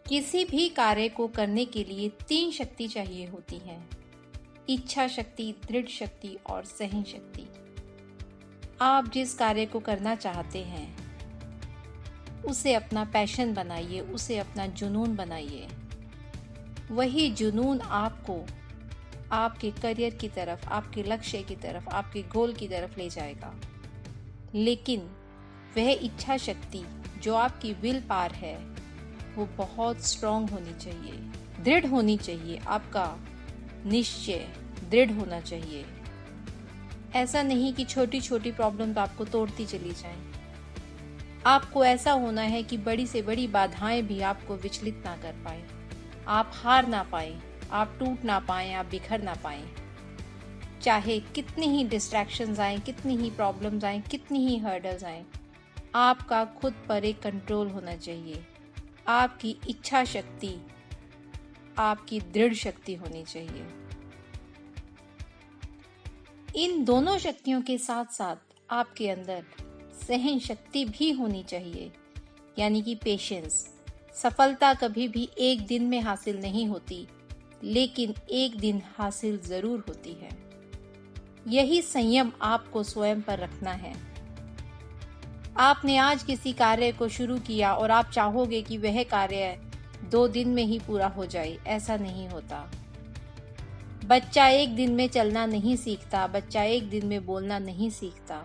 किसी भी कार्य को करने के लिए 3 शक्ति चाहिए होती है: इच्छा शक्ति, दृढ़ शक्ति और सहन शक्ति। आप जिस कार्य को करना चाहते हैं उसे अपना पैशन बनाइए, उसे अपना जुनून बनाइए। वही जुनून आपको आपके करियर की तरफ, आपके लक्ष्य की तरफ, आपके गोल की तरफ ले जाएगा। लेकिन वह इच्छा शक्ति जो आपकी विल पावर है वो बहुत स्ट्रांग होनी चाहिए, दृढ़ होनी चाहिए। आपका निश्चय दृढ़ होना चाहिए। ऐसा नहीं कि छोटी छोटी प्रॉब्लम तो आपको तोड़ती चली जाएं। आपको ऐसा होना है कि बड़ी से बड़ी बाधाएं भी आपको विचलित ना कर पाए, आप हार ना पाए, आप टूट ना पाए, आप बिखर ना पाए। चाहे कितनी ही डिस्ट्रैक्शंस आए, कितनी ही प्रॉब्लम्स आए, कितनी ही हर्डल्स आए, आपका खुद पर एक कंट्रोल होना चाहिए। आपकी इच्छा शक्ति आपकी दृढ़ शक्ति होनी चाहिए। इन दोनों शक्तियों के साथ साथ आपके अंदर सहन शक्ति भी होनी चाहिए, यानी कि पेशेंस। सफलता कभी भी एक दिन में हासिल नहीं होती, लेकिन एक दिन हासिल जरूर होती है। यही संयम आपको स्वयं पर रखना है। आपने आज किसी कार्य को शुरू किया और आप चाहोगे कि वह कार्य 2 दिन में ही पूरा हो जाए, ऐसा नहीं होता। बच्चा एक दिन में चलना नहीं सीखता, बच्चा एक दिन में बोलना नहीं सीखता।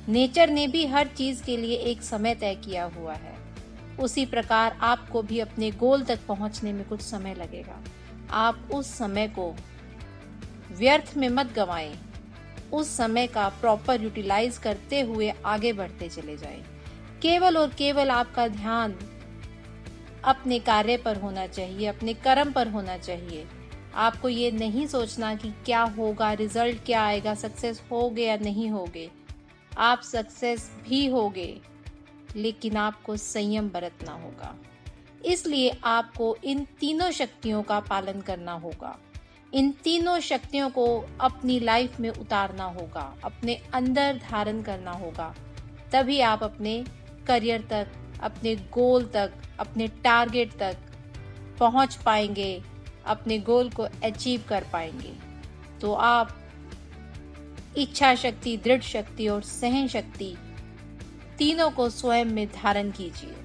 नेचर ने भी हर चीज के लिए एक समय तय किया हुआ है। उसी प्रकार आपको भी अपने गोल तक पहुंचने में कुछ समय लगेगा। आप उस समय को व्यर्थ में मत गंवाएं। उस समय का प्रॉपर यूटिलाइज करते हुए आगे बढ़ते चले जाएं। केवल और केवल आपका ध्यान अपने कार्य पर होना चाहिए, अपने कर्म पर होना चाहिए। आपको ये नहीं सोचना कि क्या होगा, रिजल्ट क्या आएगा, सक्सेस होगे या नहीं होगे। आप सक्सेस भी होगे, लेकिन आपको संयम बरतना होगा। इसलिए आपको इन तीनों शक्तियों का पालन करना होगा। इन तीनों शक्तियों को अपनी लाइफ में उतारना होगा, अपने अंदर धारण करना होगा। तभी आप अपने करियर तक, अपने गोल तक, अपने टारगेट तक पहुंच पाएंगे, अपने गोल को अचीव कर पाएंगे। तो आप इच्छा शक्ति, दृढ़ शक्ति और सहन शक्ति तीनों को स्वयं में धारण कीजिए।